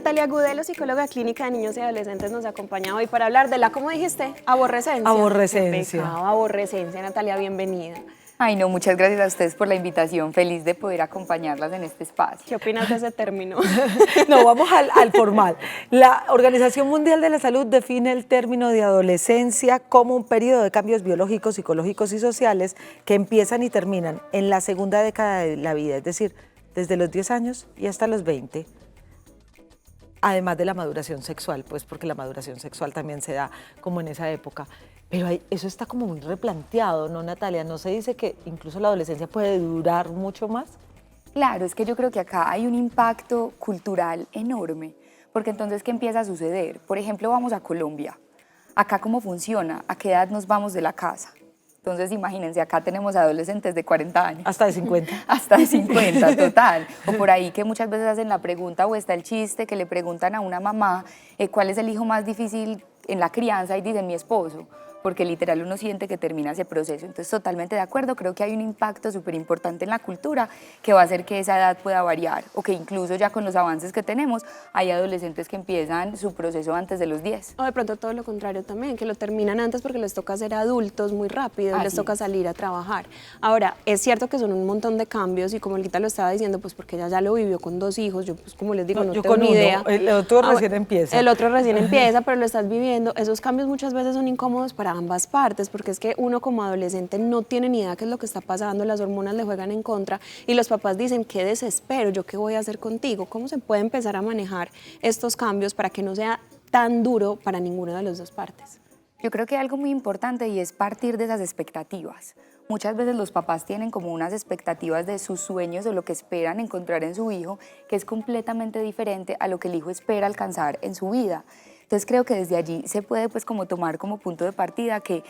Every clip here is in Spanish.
Natalia Gudelo, psicóloga clínica de niños y adolescentes, nos acompaña hoy para hablar de la, ¿cómo dijiste? Aborrecencia. Aborrecencia. Qué pecado, aborrecencia. Natalia, bienvenida. Ay, no, muchas gracias a ustedes por la invitación. Feliz de poder acompañarlas en este espacio. ¿Qué opinas de ese término? No, vamos al formal. La Organización Mundial de la Salud define el término de adolescencia como un periodo de cambios biológicos, psicológicos y sociales que empiezan y terminan en la segunda década de la vida, es decir, desde los 10 años y hasta los 20. Además de la maduración sexual, pues porque la maduración sexual también se da como en esa época. Pero eso está como muy replanteado, ¿no, Natalia? ¿No se dice que incluso la adolescencia puede durar mucho más? Claro, es que yo creo que acá hay un impacto cultural enorme, porque entonces, ¿qué empieza a suceder? Por ejemplo, vamos a Colombia. Acá, ¿cómo funciona? ¿A qué edad nos vamos de la casa? Entonces, imagínense, acá tenemos adolescentes de 40 años. Hasta de 50. Hasta de 50, total. O por ahí que muchas veces hacen la pregunta o está el chiste que le preguntan a una mamá cuál es el hijo más difícil en la crianza y dicen mi esposo, porque literal uno siente que termina ese proceso. Entonces, totalmente de acuerdo, creo que hay un impacto súper importante en la cultura que va a hacer que esa edad pueda variar o que incluso ya con los avances que tenemos hay adolescentes que empiezan su proceso antes de los 10. O de pronto todo lo contrario también, que lo terminan antes porque les toca ser adultos muy rápido, les toca salir a trabajar. Ahora, es cierto que son un montón de cambios y como Olguita lo estaba diciendo, pues porque ella ya lo vivió con 2 hijos, yo pues como les digo, no tengo ni idea. El otro recién empieza. El otro recién empieza, pero lo estás viviendo. Esos cambios muchas veces son incómodos para ambas partes, porque es que uno como adolescente no tiene ni idea qué es lo que está pasando, las hormonas le juegan en contra y los papás dicen, qué desespero, ¿yo qué voy a hacer contigo? ¿Cómo se puede empezar a manejar estos cambios para que no sea tan duro para ninguna de las dos partes? Yo creo que hay algo muy importante y es partir de esas expectativas. Muchas veces los papás tienen como unas expectativas de sus sueños o lo que esperan encontrar en su hijo, que es completamente diferente a lo que el hijo espera alcanzar en su vida. Entonces creo que desde allí se puede pues como tomar como punto de partida que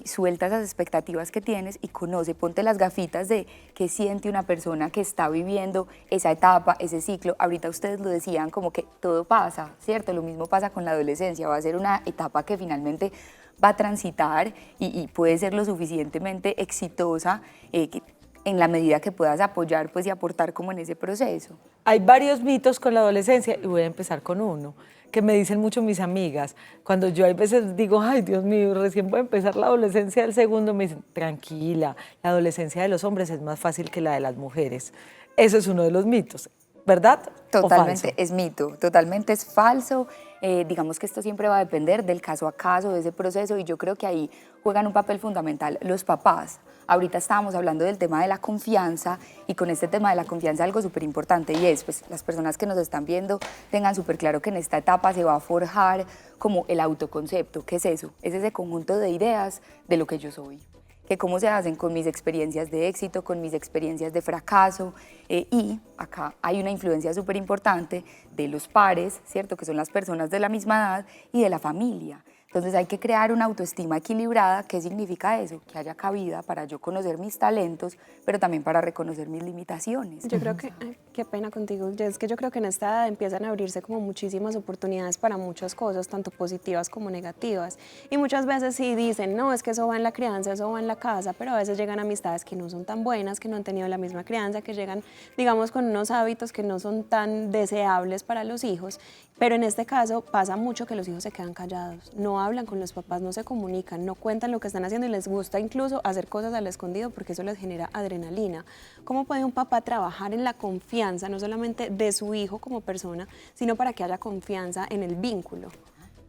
suelta esas expectativas que tienes y conoce, ponte las gafitas de qué siente una persona que está viviendo esa etapa, ese ciclo. Ahorita ustedes lo decían como que todo pasa, ¿cierto? Lo mismo pasa con la adolescencia, va a ser una etapa que finalmente va a transitar y puede ser lo suficientemente exitosa en la medida que puedas apoyar pues, y aportar como en ese proceso. Hay varios mitos con la adolescencia y voy a empezar con uno que me dicen mucho mis amigas. Cuando yo a veces digo, ay, Dios mío, recién voy a empezar la adolescencia del segundo, me dicen, tranquila, la adolescencia de los hombres es más fácil que la de las mujeres. Eso es uno de los mitos, ¿verdad? Totalmente es mito, totalmente es falso. Digamos que esto siempre va a depender del caso a caso, de ese proceso, y yo creo que ahí juegan un papel fundamental los papás. Ahorita estábamos hablando del tema de la confianza y con este tema de la confianza algo súper importante y es, pues las personas que nos están viendo tengan súper claro que en esta etapa se va a forjar como el autoconcepto. ¿Qué es eso? Es ese conjunto de ideas de lo que yo soy. Que cómo se hacen con mis experiencias de éxito, con mis experiencias de fracaso y acá hay una influencia súper importante de los pares, ¿cierto? Que son las personas de la misma edad y de la familia. Entonces hay que crear una autoestima equilibrada. ¿Qué significa eso? Que haya cabida para yo conocer mis talentos, pero también para reconocer mis limitaciones. Yo creo que, qué pena contigo, es que yo creo que en esta edad empiezan a abrirse como muchísimas oportunidades para muchas cosas, tanto positivas como negativas. Y muchas veces sí dicen, no, es que eso va en la crianza, eso va en la casa, pero a veces llegan amistades que no son tan buenas, que no han tenido la misma crianza, que llegan, digamos, con unos hábitos que no son tan deseables para los hijos. Pero en este caso pasa mucho que los hijos se quedan callados, no hablan con los papás, no se comunican, no cuentan lo que están haciendo y les gusta incluso hacer cosas al escondido porque eso les genera adrenalina. ¿Cómo puede un papá trabajar en la confianza, no solamente de su hijo como persona, sino para que haya confianza en el vínculo?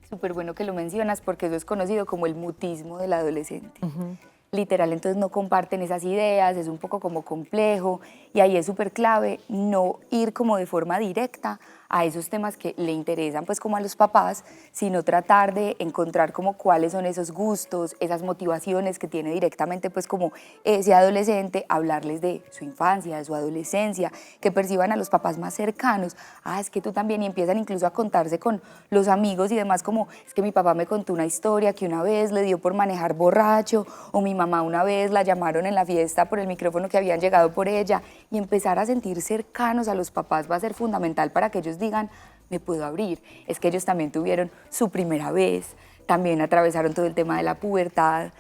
Súper bueno que lo mencionas porque eso es conocido como el mutismo del adolescente. Literal, entonces no comparten esas ideas, es un poco como complejo y ahí es súper clave no ir como de forma directa a esos temas que le interesan pues como a los papás, sino tratar de encontrar como cuáles son esos gustos, esas motivaciones que tiene directamente pues como ese adolescente, hablarles de su infancia, de su adolescencia, que perciban a los papás más cercanos, es que tú también, y empiezan incluso a contarse con los amigos y demás como, es que mi papá me contó una historia que una vez le dio por manejar borracho, o mi mamá una vez la llamaron en la fiesta por el micrófono que habían llegado por ella, y empezar a sentir cercanos a los papás va a ser fundamental para que ellos digan, me puedo abrir. Es que ellos también tuvieron su primera vez, también atravesaron todo el tema de la pubertad.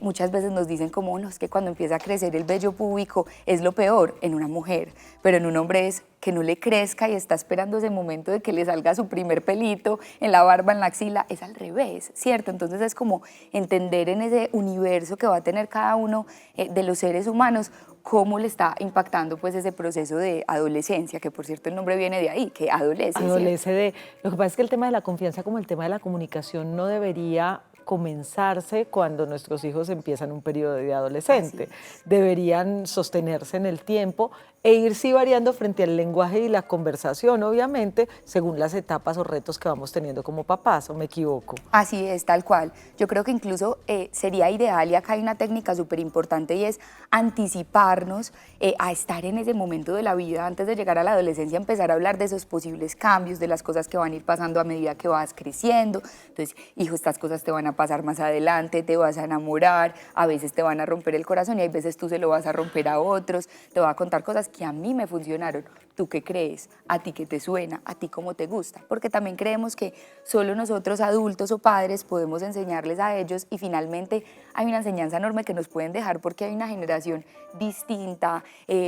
Muchas veces nos dicen como, no, es que cuando empieza a crecer el vello púbico es lo peor en una mujer, pero en un hombre es que no le crezca y está esperando ese momento de que le salga su primer pelito en la barba, en la axila, es al revés, ¿cierto? Entonces es como entender en ese universo que va a tener cada uno de los seres humanos, cómo le está impactando pues ese proceso de adolescencia, que por cierto el nombre viene de ahí, que adolece. Adolece de... Lo que pasa es que el tema de la confianza, como el tema de la comunicación, no debería comenzarse cuando nuestros hijos empiezan un periodo de adolescente. Deberían sostenerse en el tiempo e ir sí variando frente al lenguaje y la conversación, obviamente, según las etapas o retos que vamos teniendo como papás, ¿o me equivoco? Así es, tal cual. Yo creo que incluso sería ideal, y acá hay una técnica súper importante y es anticiparnos a estar en ese momento de la vida, antes de llegar a la adolescencia, empezar a hablar de esos posibles cambios, de las cosas que van a ir pasando a medida que vas creciendo. Entonces, hijo, estas cosas te van a pasar más adelante, te vas a enamorar, a veces te van a romper el corazón y hay veces tú se lo vas a romper a otros, te va a contar cosas que a mí me funcionaron. ¿Tú qué crees? ¿A ti qué te suena? ¿A ti cómo te gusta? Porque también creemos que solo nosotros adultos o padres podemos enseñarles a ellos y finalmente hay una enseñanza enorme que nos pueden dejar porque hay una generación distinta,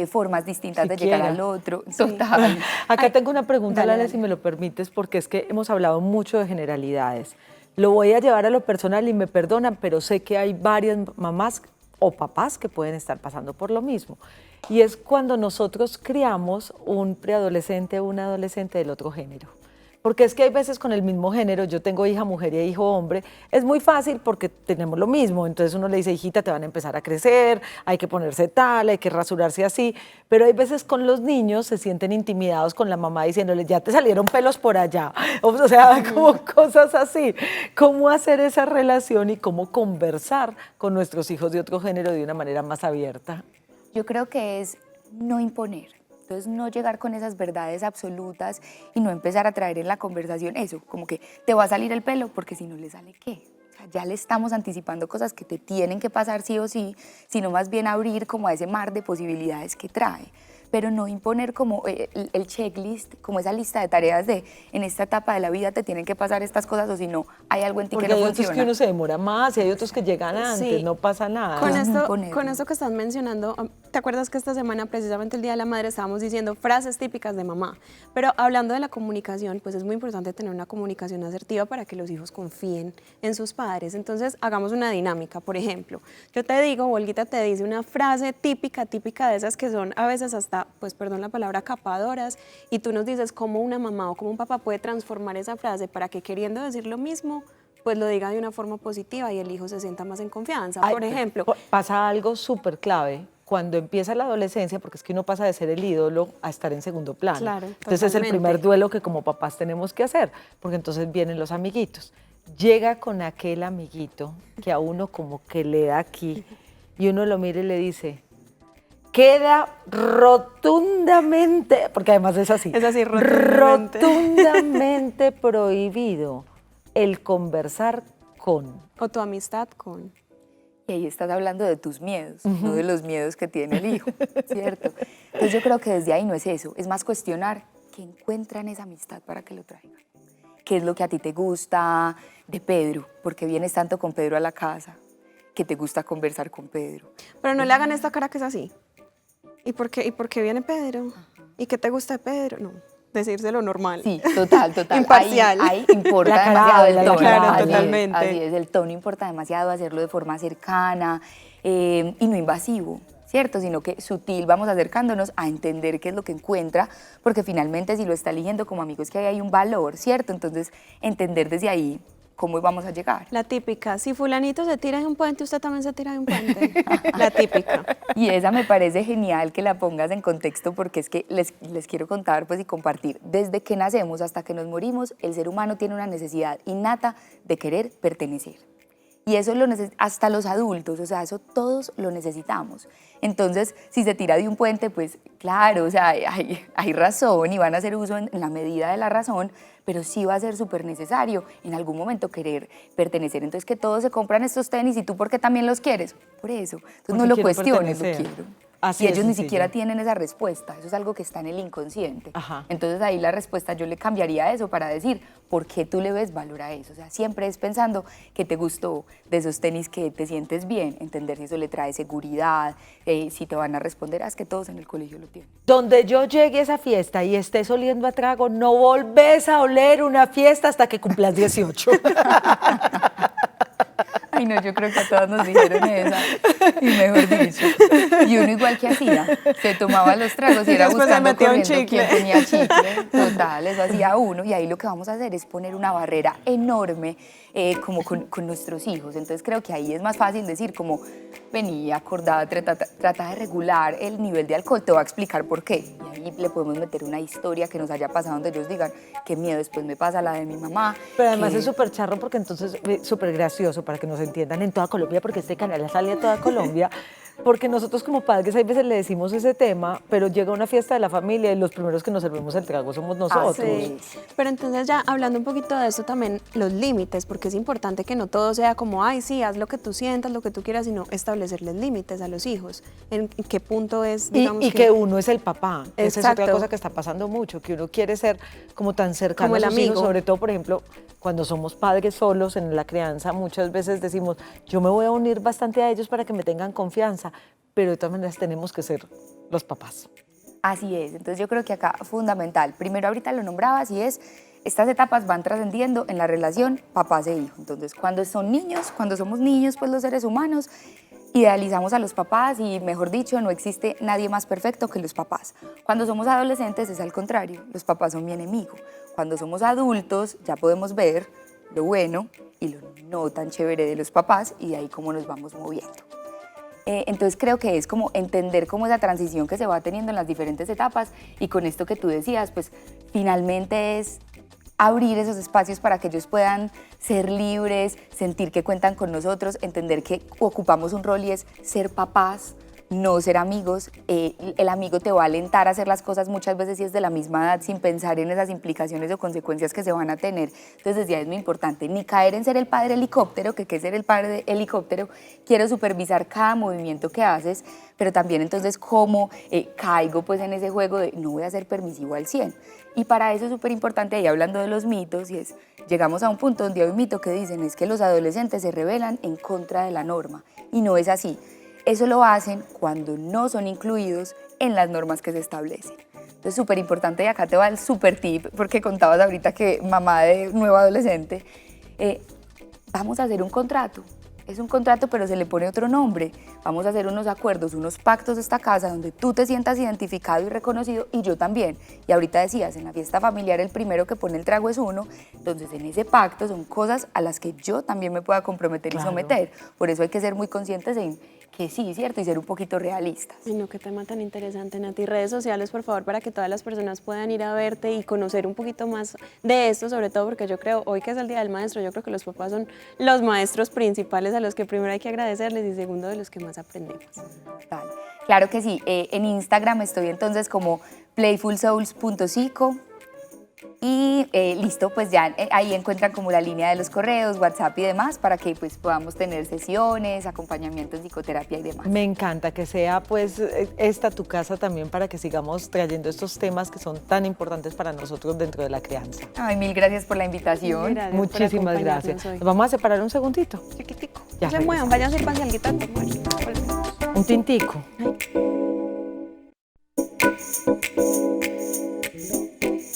formas distintas de llegar al otro. Total. Acá tengo una pregunta, Lale, dale. si me lo permites, porque es que hemos hablado mucho de generalidades. Lo voy a llevar a lo personal y me perdonan, pero sé que hay varias mamás o papás que pueden estar pasando por lo mismo. Y es cuando nosotros criamos un preadolescente o un adolescente del otro género. Porque es que hay veces con el mismo género, yo tengo hija mujer y hijo hombre, es muy fácil porque tenemos lo mismo, entonces uno le dice, hijita, te van a empezar a crecer, hay que ponerse tal, hay que rasurarse así, pero hay veces con los niños se sienten intimidados con la mamá diciéndole, ya te salieron pelos por allá, o sea, como cosas así. ¿Cómo hacer esa relación y cómo conversar con nuestros hijos de otro género de una manera más abierta? Yo creo que es no imponer. Entonces, no llegar con esas verdades absolutas y no empezar a traer en la conversación eso, como que te va a salir el pelo, porque si no le sale, ¿qué? O sea, ya le estamos anticipando cosas que te tienen que pasar sí o sí, sino más bien abrir como a ese mar de posibilidades que trae. Pero no imponer como el checklist, como esa lista de tareas de en esta etapa de la vida te tienen que pasar estas cosas o si no, hay algo en ti Porque que no hay funciona. otros que uno se demora más y hay otros que llegan antes, no pasa nada. Con esto que están mencionando, ¿te acuerdas que esta semana, precisamente el Día de la Madre, estábamos diciendo frases típicas de mamá? Pero hablando de la comunicación, pues es muy importante tener una comunicación asertiva para que los hijos confíen en sus padres. Entonces, hagamos una dinámica. Por ejemplo, yo te digo, Olguita te dice una frase típica de esas que son a veces hasta, pues perdón la palabra, capadoras, y tú nos dices cómo una mamá o cómo un papá puede transformar esa frase para que queriendo decir lo mismo, pues lo diga de una forma positiva y el hijo se sienta más en confianza. Por ejemplo, pasa algo súper clave cuando empieza la adolescencia, porque es que uno pasa de ser el ídolo a estar en segundo plano. Claro, entonces es el primer duelo que como papás tenemos que hacer, porque entonces vienen los amiguitos. Llega con aquel amiguito que a uno como que le da aquí y uno lo mira y le dice, queda rotundamente, porque además es así, rotundamente prohibido el conversar con. O tu amistad con. Y ahí estás hablando de tus miedos, no de los miedos que tiene el hijo, ¿cierto? Entonces yo creo que desde ahí no es eso, es más cuestionar que encuentran esa amistad para que lo traigan. ¿Qué es lo que a ti te gusta de Pedro? ¿Por qué vienes tanto con Pedro a la casa? ¿Qué te gusta conversar con Pedro? Pero no le hagan esta cara que es así. ¿Y por qué viene Pedro? ¿Y qué te gusta de Pedro? No, decírselo normal. Sí, total. Imparcial. Ahí importa demasiado el tono. Claro, totalmente. Así es, el tono importa demasiado, hacerlo de forma cercana y no invasivo, ¿cierto? Sino que sutil, vamos acercándonos a entender qué es lo que encuentra, porque finalmente si lo está eligiendo como amigo es que ahí hay un valor, ¿cierto? Entonces, entender desde ahí cómo vamos a llegar. La típica, si fulanito se tira de un puente, usted también se tira de un puente. La típica. Y esa me parece genial que la pongas en contexto porque es que les quiero contar pues, y compartir. Desde que nacemos hasta que nos morimos, el ser humano tiene una necesidad innata de querer pertenecer. Y eso hasta los adultos, o sea, eso todos lo necesitamos. Entonces, si se tira de un puente, pues claro, o sea, hay razón y van a hacer uso en la medida de la razón, pero sí va a ser súper necesario en algún momento querer pertenecer. Entonces, que todos se compran estos tenis y tú, ¿por qué también los quieres? Por eso. Entonces, Porque no lo quiero cuestiones, lo pertenecer. quiero. Así y de ellos ni sencillo. siquiera tienen esa respuesta, eso es algo que está en el inconsciente. Ajá. Entonces ahí la respuesta yo le cambiaría eso para decir, ¿por qué tú le ves valor a eso? O sea, siempre es pensando que te gustó de esos tenis, que te sientes bien, entender si eso le trae seguridad, si te van a responder, es que todos en el colegio lo tienen. Donde yo llegue a esa fiesta y estés oliendo a trago, no volvés a oler una fiesta hasta que cumplas 18. Ay, no, yo creo que a todas nos dijeron esa, y mejor dicho. Y uno igual que hacía, se tomaba los tragos y era Después se buscando metía un corriendo chicle. quién tenía chicle. Total, eso hacía uno. Y ahí lo que vamos a hacer es poner una barrera enorme como con nuestros hijos. Entonces creo que ahí es más fácil decir como, vení, acordada, trata de regular el nivel de alcohol, te voy a explicar por qué. Y ahí le podemos meter una historia que nos haya pasado donde ellos digan, qué miedo, después me pasa la de mi mamá. Pero además que- es súper charro porque entonces, súper gracioso para que nos entiendan en toda Colombia, porque este canal sale a toda Colombia, porque nosotros como padres hay veces le decimos ese tema, pero llega una fiesta de la familia y los primeros que nos servimos el trago somos nosotros. Sí, pero entonces ya hablando un poquito de esto también, los límites, porque es importante que no todo sea como, ay, sí, haz lo que tú sientas, lo que tú quieras, sino establecerles límites a los hijos. ¿En qué punto es, digamos, Y que uno es el papá. Esa es otra Exacto. cosa que está pasando mucho, que uno quiere ser como tan cercano Como el a sus hijos, amigo. sobre todo, por ejemplo, cuando somos padres solos en la crianza, muchas veces decimos, yo me voy a unir bastante a ellos para que me tengan confianza, pero de todas maneras tenemos que ser los papás. Así es, entonces yo creo que acá fundamental, primero ahorita lo nombrabas y es, estas etapas van trascendiendo en la relación papás e hijos. Entonces cuando son niños, cuando somos niños, pues los seres humanos, idealizamos a los papás y mejor dicho, no existe nadie más perfecto que los papás. Cuando somos adolescentes es al contrario, los papás son mi enemigo. Cuando somos adultos ya podemos ver lo bueno y lo no tan chévere de los papás y de ahí cómo nos vamos moviendo. Entonces creo que es como entender cómo esa transición que se va teniendo en las diferentes etapas y con esto que tú decías, pues finalmente es abrir esos espacios para que ellos puedan ser libres, sentir que cuentan con nosotros, entender que ocupamos un rol y es ser papás, no ser amigos. El amigo te va a alentar a hacer las cosas muchas veces si es de la misma edad, sin pensar en esas implicaciones o consecuencias que se van a tener. Entonces desde ahí es muy importante, ni caer en ser el padre helicóptero, que qué es ser el padre helicóptero, quiero supervisar cada movimiento que haces, pero también entonces cómo caigo pues en ese juego de no voy a ser permisivo al 100. Y para eso es súper importante, ahí hablando de los mitos, y es, llegamos a un punto donde hay un mito que dicen es que los adolescentes se rebelan en contra de la norma, y no es así. Eso lo hacen cuando no son incluidos en las normas que se establecen. Entonces, súper importante, y acá te va el súper tip, porque contabas ahorita que mamá de nuevo adolescente, vamos a hacer un contrato. Es un contrato, pero se le pone otro nombre. Vamos a hacer unos acuerdos, unos pactos de esta casa donde tú te sientas identificado y reconocido y yo también. Y ahorita decías, en la fiesta familiar el primero que pone el trago es uno, entonces en ese pacto son cosas a las que yo también me pueda comprometer Claro. y someter. Por eso hay que ser muy conscientes en que sí, ¿cierto? Y ser un poquito realistas. Ay, no, qué tema tan interesante, Nati. Redes sociales, por favor, para que todas las personas puedan ir a verte y conocer un poquito más de esto, sobre todo porque yo creo, hoy que es el Día del Maestro, yo creo que los papás son los maestros principales a los que primero hay que agradecerles y segundo de los que más aprendemos. Total. Claro que sí. En Instagram estoy entonces como playfulsouls.psico. Y listo, pues ya ahí encuentran como la línea de los correos, WhatsApp y demás para que pues podamos tener sesiones, acompañamiento en psicoterapia y demás. Me encanta que sea pues esta tu casa también para que sigamos trayendo estos temas que son tan importantes para nosotros dentro de la crianza. Ay, mil gracias por la invitación. Gracias por Muchísimas acompañarnos gracias. hoy. Nos vamos a separar un segundito. Chiquitico. Ya No se muevan, vayan a sirvanse alguito a tomar. Un tintico. Ay.